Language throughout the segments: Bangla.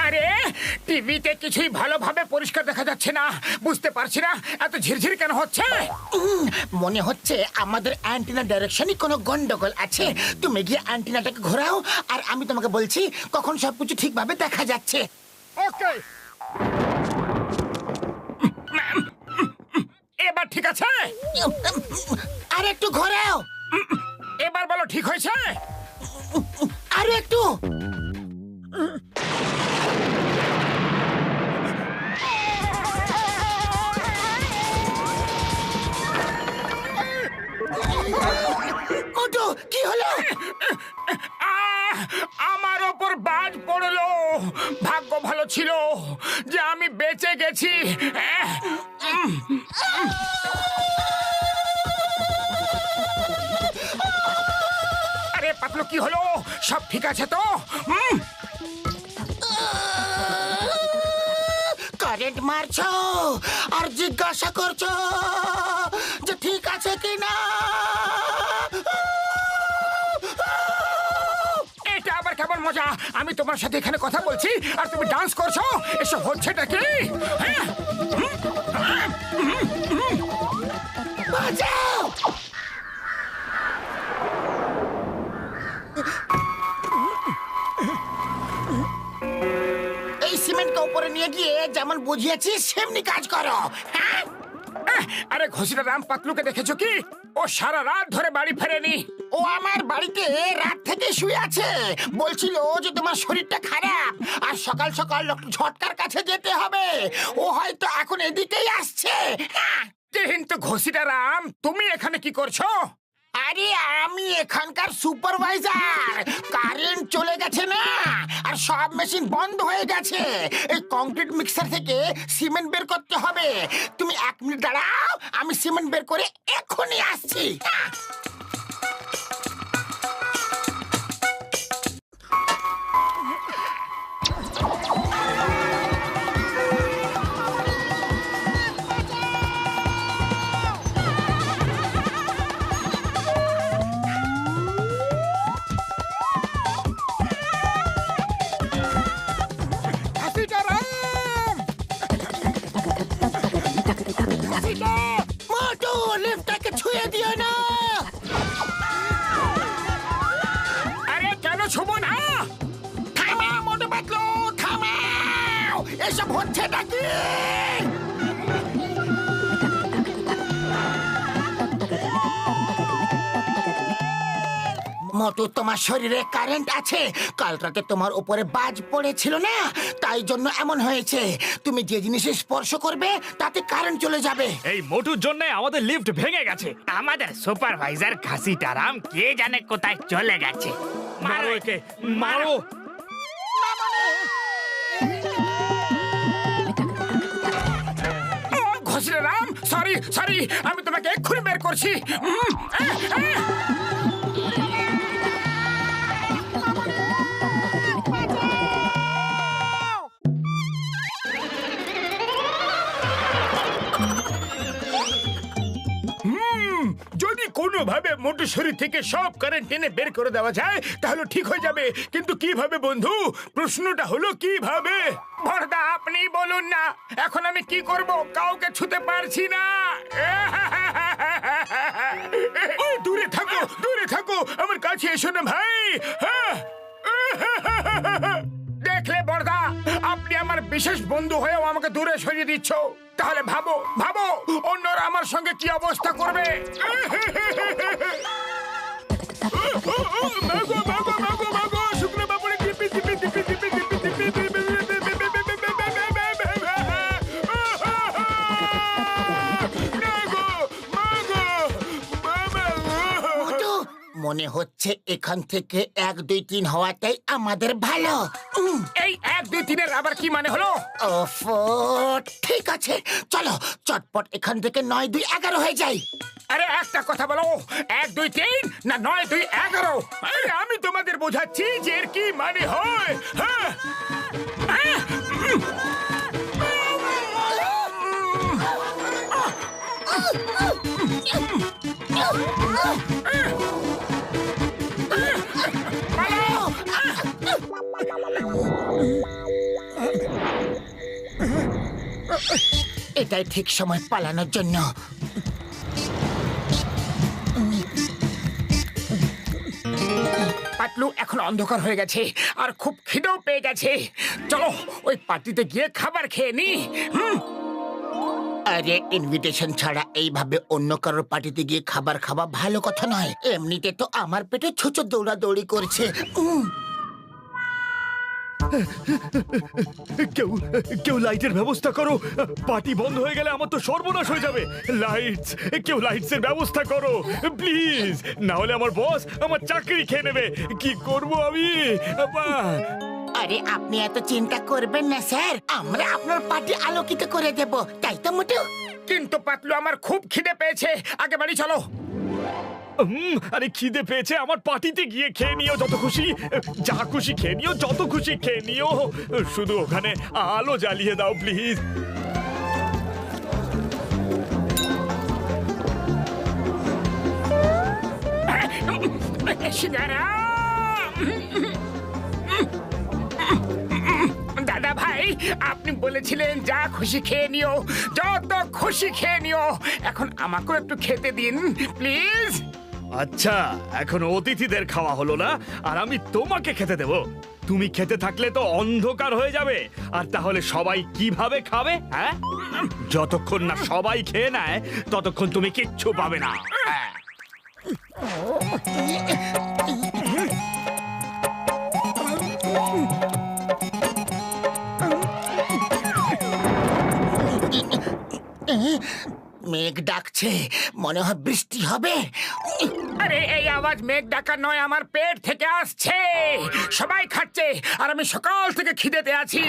আরে টিভিতে কিছুই ভালোভাবে পরিষ্কার দেখা যাচ্ছে না, বুঝতে পারছি না এত ঝিরঝির কেন হচ্ছে। মনে হচ্ছে আমাদের অ্যান্টিনা ডাইরেকশনই কোনো গন্ডগোল আছে। তুমি গিয়ে অ্যান্টিনাটাকে ঘোরাও, আর আমি তোমাকে বলছি কখন সবকিছু ঠিকভাবে দেখা যাচ্ছে। ওকে, এবার ঠিক আছে? আর একটু ঘোরাও। এবার বলো ঠিক হয়েছে? আর একটু। মোটু, কি হলো? আমার ওপর বাজ পড়লো। ভাগ্য ভালো ছিল যে আমি বেঁচে গেছি। আরে পাতলু, কি হলো? সব ঠিক আছে তো? কারেন্ট মারছো আর জিজ্ঞাসা করছো যে ঠিক আছে কিনা। এটা আবার কেমন মজা? আমি তোমার সাথে এখানে কথা বলছি আর তুমি ডান্স করছো। এসব হচ্ছেটা কি? বাঁচাও! এই সিমেন্টকে উপরে নিয়ে গিয়ে যেমন বুঝিয়েছি সেমনি কাজ করো। হ্যাঁ, আরে ঘসিটা রাম পাতলুকে দেখেছো কি? ও সারা রাত ধরে বাড়ি ফেরেনি। ও আমার বাড়িতে রাত থেকে শুয়ে আছে। বলছিল যে তোমার শরীরটা খারাপ আর সকাল সকাল ডক্টর ঝটকার কাছে যেতে হবে। ও হয়তো এখন এদিকেই আসছে। হ্যাঁ। কিন্তু ঘসিটা রাম, তুমি এখানে কি করছো? আরে আমি এখানকার সুপারভাইজার। কারেন্ট চলে গেছে না, আর সব মেশিন বন্ধ হয়ে গেছে। এই কংক্রিট মিক্সার থেকে সিমেন্ট বের করতে হবে। তুমি 1 মিনিট দাঁড়াও, আমি সিমেন্ট বের করে এক্ষুনি আসছি। মোটু, লিফটটাকে ছুঁয়ে দিও না। আরে কেন ছুবো না? থামাও মোটু পাতলু, থামাও। এসব হচ্ছেটা কি? মোটু, তোমার শরীরে কারেন্ট আছে। কাল রাতে তোমার উপরে বাজ পড়েছিল না, তাই জন্য এমন হয়েছে। তুমি যে জিনিসে স্পর্শ করবে তাতে কারেন্ট চলে যাবে। এই মোটুর জন্য আমাদের লিফট ভেঙে গেছে। আমাদের সুপারভাইজার খাসিটারাম কে জানে কোথায় চলে গেছে। মারো একে, মারো। ঘসিটা রাম, সরি সরি, আমি তোমাকে এক্ষুনি বের করছি। যদি কোনোভাবে মোটু শরীর থেকে সব কারেন্ট টেনে বের করে দেওয়া যায় তাহলে ঠিক হয়ে যাবে। কিন্তু কিভাবে বন্ধু? প্রশ্নটা হলো কিভাবে? বড়দা, আপনি বলুন না, এখন আমি কি করব? কাউকে ছুতে পারছি না। দূরে থাকো, দূরে থাকো, আমার কাছে এসো না ভাই। দেখলে বড়দা, আপনি আমার বিশেষ বন্ধু হয়েও আমাকে দূরে সরিয়ে দিচ্ছ। তাহলে ভাবো ভাবো, অন্যরা আমার সঙ্গে কি অবস্থা করবে। মাগো মাগো মাগো মাগো, শুকনো বাবুরে টিপি টিপি টিপি টিপি টিপি টিপি টিপি। মোটু, মনে হচ্ছে এখান থেকে 1, 2, 3 হওয়াটাই আমাদের ভালো। এই 1, 2, 3-এর আবার কি মানে হলো? ওফো, ঠিক আছে, চলো চটপট এখান থেকে 9, 2, 11 হয়ে যাই। আরে একটা কথা বলো, 1, 2, 3 না 9, 2, 11? আরে আমি তোমাদের বোঝাচ্ছি যে এর কি মানে হয়। হ্যাঁ, এটাই ঠিক সময় পালানোর জন্য। পাতলু, এখন অন্ধকার হয়ে গেছে আর খুব খিদেও পেয়ে গেছে। চলো ওই পার্টিতে গিয়ে খাবার খেয়ে নি। আরে ইনভিটেশন ছাড়া এইভাবে অন্য কারোর পার্টিতে গিয়ে খাবার খাওয়া ভালো কথা নয়। এমনিতে তো আমার পেটে ছুঁচো দৌড়াদৌড়ি করছে। কেউ কেউ লাইটের ব্যবস্থা করো, পার্টি বন্ধ হয়ে গেলে আমার তো সর্বনাশ হয়ে যাবে। লাইটস, কেউ লাইটস এর ব্যবস্থা করো প্লিজ, না হলে আমার বস আমার চাকরি খেয়ে নেবে। কি করব আমি? আরে আপনি এত চিন্তা করবেন না স্যার, আমরা আপনার পার্টি আলোকিত করে দেব, তাই তো মোটু? কিন্তু পাতলু, আমার খুব খিদে পেয়েছে, আগে বাড়ি চলো। আরে খিদে পেয়েছে, আমার পার্টিতে গিয়ে খেয়ে নিও যত খুশি, যা খুশি খেয়ে নিও, যত খুশি খেয়ে নিও, শুধু ওখানে আলো জ্বালিয়ে দাও প্লিজ। দাদা ভাই, আপনি বলেছিলেন যা খুশি খেয়ে নিও, যত খুশি খেয়ে নিও। এখন আমাকেও একটু খেতে দিন প্লিজ। আচ্ছা, এখন অতিথিদের খাওয়া হলো না, আর আমি তোমাকে খেতে দেব? তুমি খেতে থাকলে তো অন্ধকার হয়ে যাবে, আর তাহলে সবাই কিভাবে খাবে? হ্যাঁ, যতক্ষণ না সবাই খেয়ে নেয় ততক্ষণ তুমি কিচ্ছু পাবে না। মেঘ ডাকছে, মনে হয় বৃষ্টি হবে। আরে এই আওয়াজ মেঘ ডাকা নয়, আমার পেট থেকে আসছে। সবাই খাচ্ছে আর আমি সকাল থেকে খিদেতে আছি।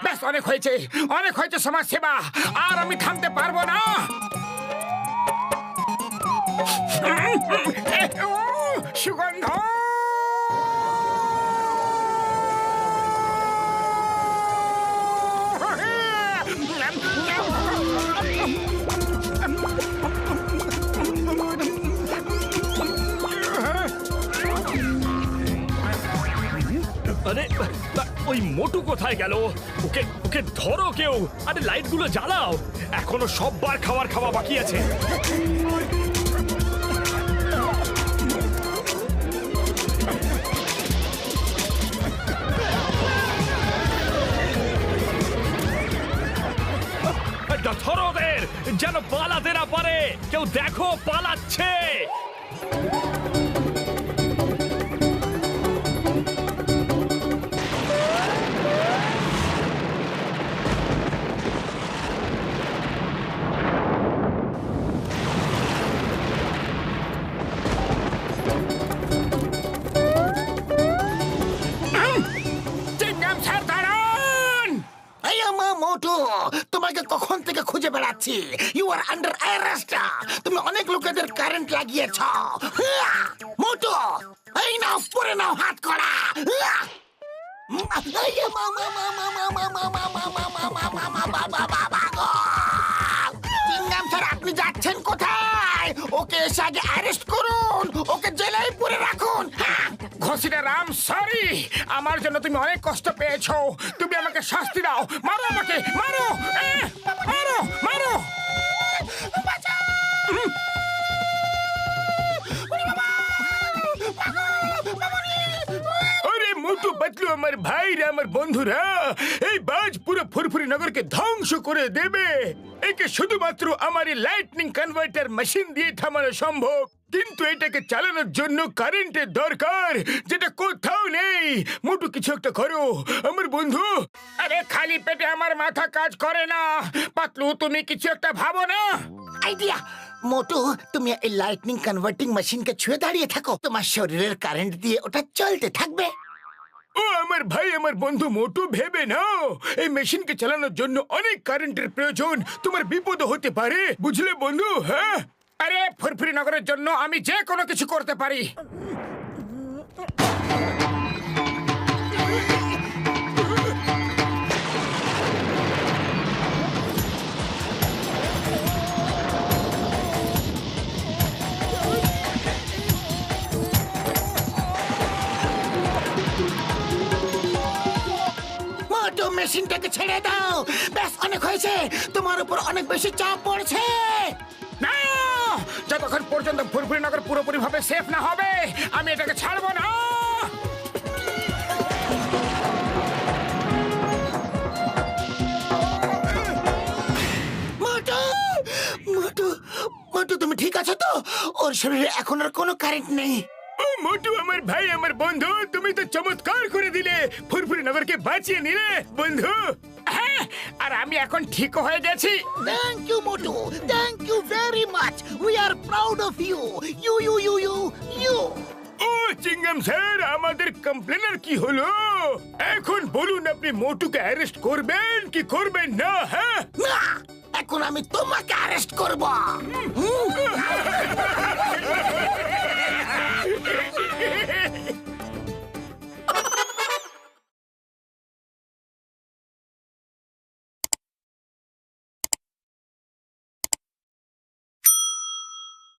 ব্যাস, অনেক হয়েছে, অনেক হয়েছে সমাজ সেবা, আর আমি থামতে পারবো না। সুগন্ধ, আরে ওই মোটু কোথায় গেল? ওকে ওকে ধরো কেউ, আরে লাইট গুলো জ্বালাও, এখনো সববার খাওয়া বাকি আছে। ধরো ওদের, যেন পালাতে না পারে। কেউ দেখো, পালাচ্ছে। মোটু, তোমাকে কখন থেকে খুঁজে বেড়াচ্ছি। You are under arrest. তুমি অনেক লোকেদের কারেন্ট লাগিয়েছ। মোটু, এই নাও, পরে নাও হাত করা। আপনি যাচ্ছেন কোথায়? ওকে এসে আগে অ্যারেস্ট করুন, ওকে জেলায় পুরে রাখুন। ঘসিটা রাম, সরি, আমার জন্য তুমি অনেক কষ্ট পেয়েছো। তুমি আমাকে শাস্তি দাও, মারো আমাকে, মারো, মারো, মারো। আরে মোটু, পাতলু, আমার ভাইরা, আমার বন্ধুরা, এই বাজ পুরো ফুরফুরি নগরকে ধ্বংস করে দেবে। একে শুধুমাত্র আমার এই লাইটনিং কনভার্টার মেশিন দিয়ে থামানো সম্ভব, কিন্তু এটাকে চালানোর জন্য কারেন্টের দরকার, যেটা কোথাও নেই। মোটু, কিছু একটা করো আমার বন্ধু। আরে খালি পেটে আমার মাথা কাজ করে না। পাতলু, তুমি কিছু একটা ভাবো না। আইডিয়া। মোটু, তুমি এই লাইটনিং কনভার্টিং মেশিনকে ছুঁয়ে দাঁড়িয়ে থাকো, তোমার শরীরের কারেন্ট দিয়ে ওটা চলতে থাকবে। ও আমার ভাই, আমার বন্ধু মোটু, ভেবে নাও, এই মেশিনকে চালানোর জন্য অনেক কারেন্টের প্রয়োজন। তোমার বিপদ হতে পারে, বুঝলে বন্ধু? হ্যাঁ, আরে ফুরফুরি নগরের জন্য আমি যে কোনো কিছু করতে পারি। মোটু মেশিনটাকে ছেড়ে দাও। ব্যাস, অনেক হয়েছে, তোমার উপর অনেক বেশি চাপ পড়ছে। না, যতক্ষণ পর্যন্ত ফুরফুরি নগর পুরোপুরি ভাবে সেফ না হবে আমি এটাকে ছাড়বো না। মোটু, মোটু, মোটু, তুমি ঠিক আছো তো? ওর শরীরে এখন আর কোনো কারেন্ট নেই। ও মোটু, আমার ভাই, আমার বন্ধু, তুমি তো চমৎকার করে দিলে, ফুরফুরি নগরকে বাঁচিয়ে নিলে বন্ধু। হ্যাঁ, আর আমি এখন ঠিক হয়ে গেছি। Thank you, Motu. Thank you very much. We are proud of you. You. ও চিঙ্গাম স্যার, আমাদের কমপ্লেনার কি হলো? এখন বলুন, আপনি মোটুকে অ্যারেস্ট করবেন কি করবেন না? হ্যাঁ, না, এখন আমি তোমাকে অ্যারেস্ট করব।